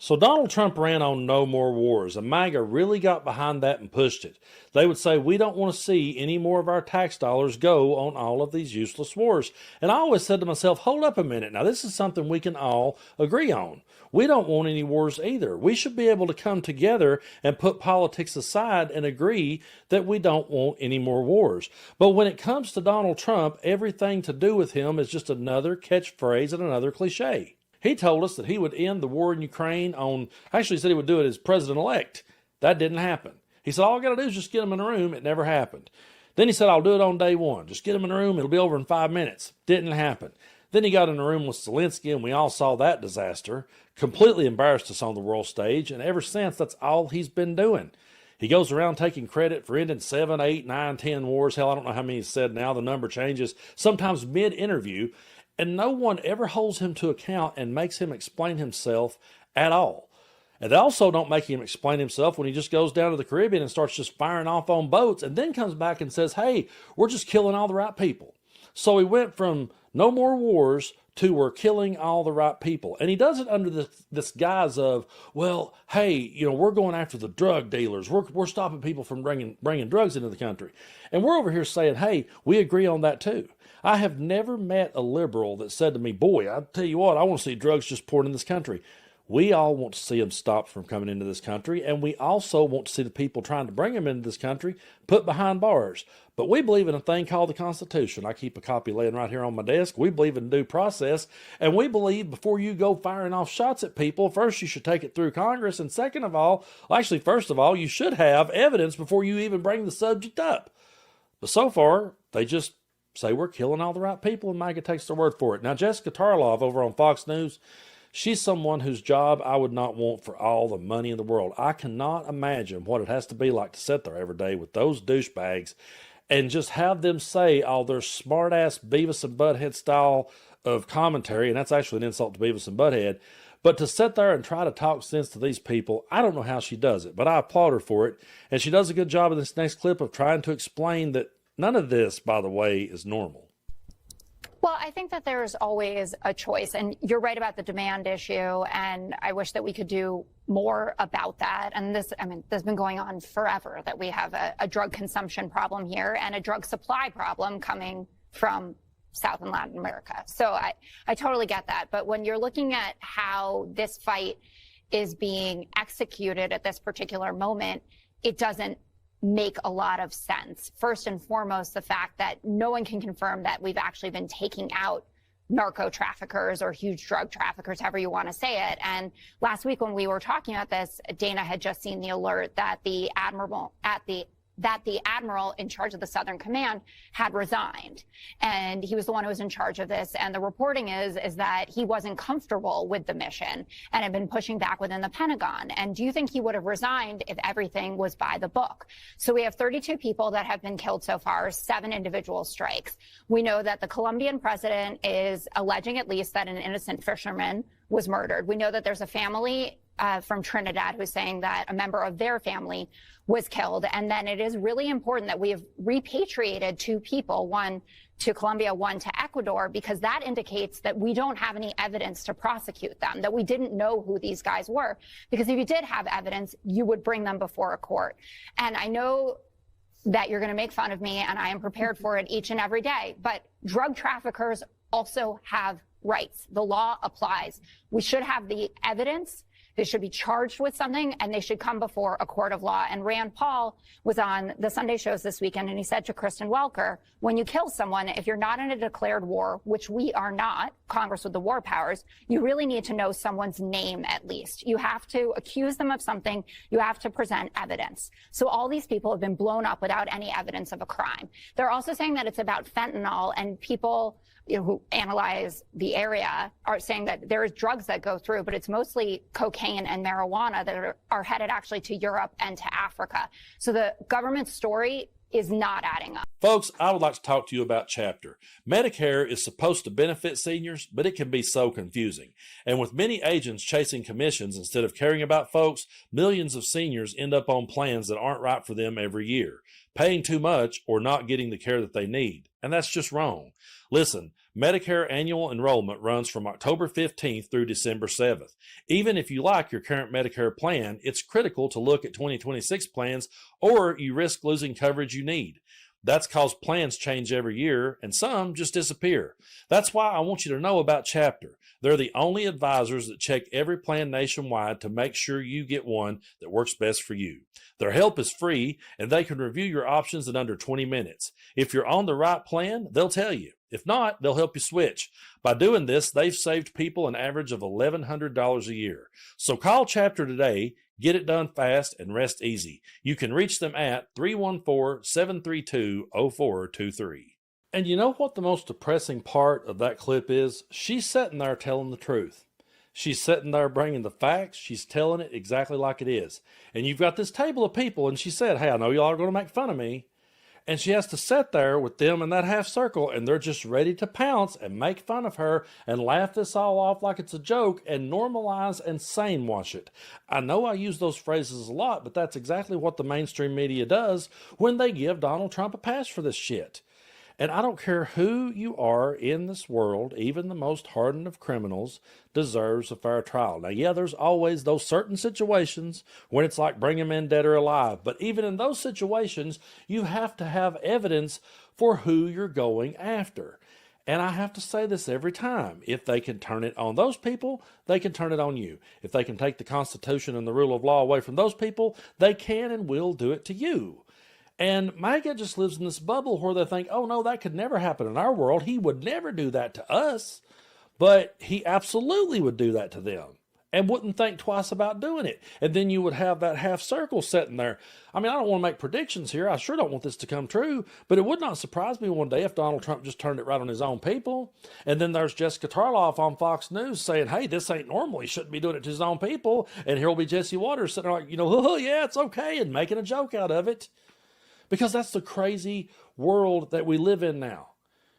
So Donald Trump ran on no more wars, and MAGA really got behind that and pushed it. They would say, we don't want to see any more of our tax dollars go on all of these useless wars. And I always said to myself, hold up a minute. Now, this is something we can all agree on. We don't want any wars either. We should be able to come together and put politics aside and agree that we don't want any more wars. But when it comes to Donald Trump, everything to do with him is just another catchphrase and another cliche. He told us that he would end the war in Ukraine actually he said he would do it as president-elect. That didn't happen. He said, all I got to do is just get him in a room. It never happened. Then he said, I'll do it on day one. Just get him in a room. It'll be over in 5 minutes. Didn't happen. Then he got in a room with Zelensky, and we all saw that disaster. Completely embarrassed us on the world stage, and ever since, that's all he's been doing. He goes around taking credit for ending 7, 8, 9, 10 wars. Hell, I don't know how many he's said now. The number changes, sometimes mid-interview. And no one ever holds him to account and makes him explain himself at all. And they also don't make him explain himself when he just goes down to the Caribbean and starts just firing off on boats and then comes back and says, hey, we're just killing all the right people. So he went from no more wars to we're killing all the right people. And he does it under this guise of, well, hey, we're going after the drug dealers. We're stopping people from bringing drugs into the country. And we're over here saying, hey, we agree on that too. I have never met a liberal that said to me, boy, I tell you what, I want to see drugs just poured in this country. We all want to see them stopped from coming into this country, and we also want to see the people trying to bring them into this country put behind bars. But we believe in a thing called the Constitution. I keep a copy laying right here on my desk. We believe in due process, and we believe before you go firing off shots at people, first you should take it through Congress, and first of all, you should have evidence before you even bring the subject up. But so far, they just say we're killing all the right people, and MAGA takes their word for it. Now, Jessica Tarlov over on Fox News, she's someone whose job I would not want for all the money in the world. I cannot imagine what it has to be like to sit there every day with those douchebags and just have them say all their smart-ass Beavis and Butthead style of commentary, and that's actually an insult to Beavis and Butthead. But to sit there and try to talk sense to these people, I don't know how she does it, but I applaud her for it. And she does a good job in this next clip of trying to explain that none of this, by the way, is normal. Well, I think that there's always a choice, and you're right about the demand issue, and I wish that we could do more about that. And this has been going on forever, that we have a drug consumption problem here and a drug supply problem coming from South and Latin America. So I totally get that. But when you're looking at how this fight is being executed at this particular moment, it doesn't make a lot of sense. First and foremost, the fact that no one can confirm that we've actually been taking out narco traffickers or huge drug traffickers, however you want to say it. And last week when we were talking about this, Dana had just seen the alert that the admiral in charge of the Southern Command had resigned. And he was the one who was in charge of this. And the reporting is that he wasn't comfortable with the mission and had been pushing back within the Pentagon. And do you think he would have resigned if everything was by the book? So we have 32 people that have been killed so far, 7 individual strikes. We know that the Colombian president is alleging at least that an innocent fisherman was murdered. We know that there's a family from Trinidad who's saying that a member of their family was killed. And then it is really important that we have repatriated 2 people, one to Colombia, one to Ecuador, because that indicates that we don't have any evidence to prosecute them, that we didn't know who these guys were. Because if you did have evidence, you would bring them before a court. And I know that you're going to make fun of me, and I am prepared for it each and every day. But drug traffickers also have rights. The law applies. We should have the evidence. They should be charged with something, and they should come before a court of law. And Rand Paul was on the Sunday shows this weekend, and he said to Kristen Welker, when you kill someone, if you're not in a declared war, which we are not, Congress with the war powers, you really need to know someone's name at least. You have to accuse them of something. You have to present evidence. So all these people have been blown up without any evidence of a crime. They're also saying that it's about fentanyl, and people who analyze the area are saying that there is drugs that go through, but it's mostly cocaine and marijuana that are headed actually to Europe and to Africa. So the government story is not adding up. Folks, I would like to talk to you about Chapter. Medicare is supposed to benefit seniors, but it can be so confusing. And with many agents chasing commissions instead of caring about folks, millions of seniors end up on plans that aren't right for them every year. paying too much, or not getting the care that they need. And that's just wrong. Listen, Medicare annual enrollment runs from October 15th through December 7th. Even if you like your current Medicare plan, it's critical to look at 2026 plans, or you risk losing coverage you need. That's because plans change every year, and some just disappear. That's why I want you to know about Chapter. They're the only advisors that check every plan nationwide to make sure you get one that works best for you. Their help is free, and they can review your options in under 20 minutes. If you're on the right plan, they'll tell you. If not, they'll help you switch. By doing this, they've saved people an average of $1,100 a year. So call Chapter today, get it done fast, and rest easy. You can reach them at 314-732-0423. And you know what the most depressing part of that clip is? She's sitting there telling the truth. She's sitting there bringing the facts. She's telling it exactly like it is. And you've got this table of people, and she said, hey, I know y'all are going to make fun of me. And she has to sit there with them in that half circle, and they're just ready to pounce and make fun of her and laugh this all off like it's a joke and normalize and sane wash it. I know I use those phrases a lot, but that's exactly what the mainstream media does when they give Donald Trump a pass for this shit. And I don't care who you are in this world, even the most hardened of criminals deserves a fair trial. Now, yeah, there's always those certain situations when it's like bring them in dead or alive. But even in those situations, you have to have evidence for who you're going after. And I have to say this every time. If they can turn it on those people, they can turn it on you. If they can take the Constitution and the rule of law away from those people, they can and will do it to you. And MAGA just lives in this bubble where they think, oh, no, that could never happen in our world. He would never do that to us. But he absolutely would do that to them and wouldn't think twice about doing it. And then you would have that half circle sitting there. I mean, I don't want to make predictions here. I sure don't want this to come true. But it would not surprise me one day if Donald Trump just turned it right on his own people. And then there's Jessica Tarloff on Fox News saying, hey, this ain't normal. He shouldn't be doing it to his own people. And here will be Jesse Waters sitting there like, oh, yeah, it's okay, and making a joke out of it. Because that's the crazy world that we live in now.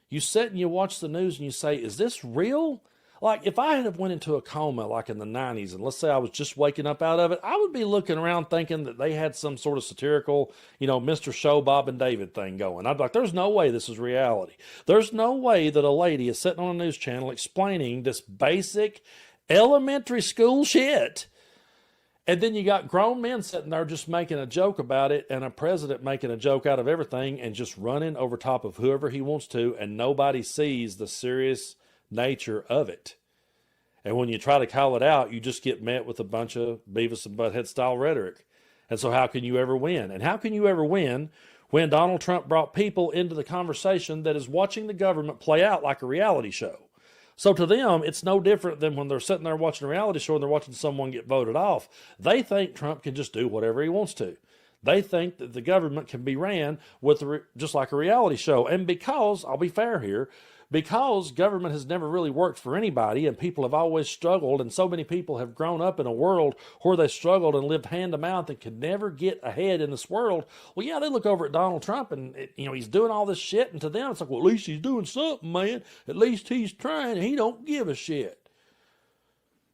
You sit and you watch the news and you say, is this real? Like, if I had have went into a coma like in the 90s, and let's say I was just waking up out of it, I would be looking around thinking that they had some sort of satirical, Mr. Show, Bob and David thing going. I'd be like, there's no way this is reality. There's no way that a lady is sitting on a news channel explaining this basic elementary school shit. And then you got grown men sitting there just making a joke about it, and a president making a joke out of everything and just running over top of whoever he wants to, and nobody sees the serious nature of it. And when you try to call it out, you just get met with a bunch of Beavis and Butthead style rhetoric. And so how can you ever win? And how can you ever win when Donald Trump brought people into the conversation that is watching the government play out like a reality show? So to them, it's no different than when they're sitting there watching a reality show and they're watching someone get voted off. They think Trump can just do whatever he wants to. They think that the government can be ran with just like a reality show. And because, I'll be fair here, because government has never really worked for anybody and people have always struggled, and so many people have grown up in a world where they struggled and lived hand to mouth and could never get ahead in this world. Well, yeah, they look over at Donald Trump and, he's doing all this shit, and to them it's like, well, at least he's doing something, man. At least he's trying. He don't give a shit.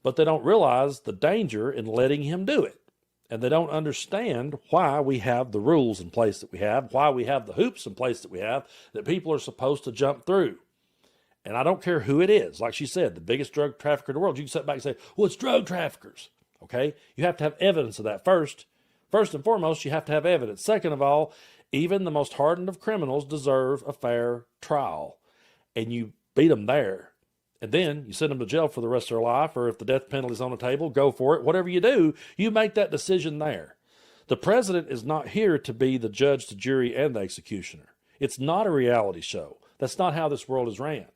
But they don't realize the danger in letting him do it. And they don't understand why we have the rules in place that we have, why we have the hoops in place that we have, that people are supposed to jump through. And I don't care who it is. Like she said, the biggest drug trafficker in the world, you can sit back and say, well, it's drug traffickers. Okay? You have to have evidence of that first. First and foremost, you have to have evidence. Second of all, even the most hardened of criminals deserve a fair trial. And you beat them there. And then you send them to jail for the rest of their life, or if the death penalty is on the table, go for it. Whatever you do, you make that decision there. The president is not here to be the judge, the jury, and the executioner. It's not a reality show. That's not how this world is ran.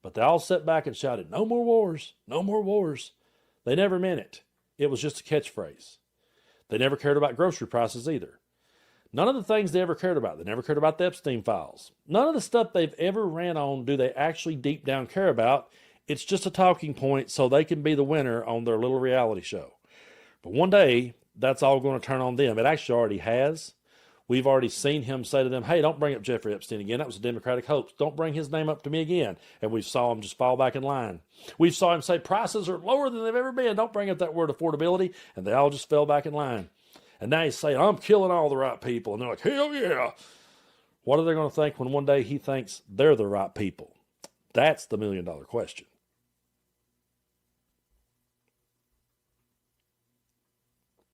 But they all sat back and shouted, no more wars, no more wars. They never meant it. It was just a catchphrase. They never cared about grocery prices either. None of the things they ever cared about. They never cared about the Epstein files. None of the stuff they've ever ran on do they actually deep down care about. It's just a talking point so they can be the winner on their little reality show. But one day, that's all going to turn on them. It actually already has. We've already seen him say to them, hey, don't bring up Jeffrey Epstein again. That was a Democratic hoax. Don't bring his name up to me again. And we saw him just fall back in line. We saw him say prices are lower than they've ever been. Don't bring up that word affordability. And they all just fell back in line. And now he's saying, I'm killing all the right people. And they're like, hell yeah. What are they going to think when one day he thinks they're the right people? That's the $1 million question.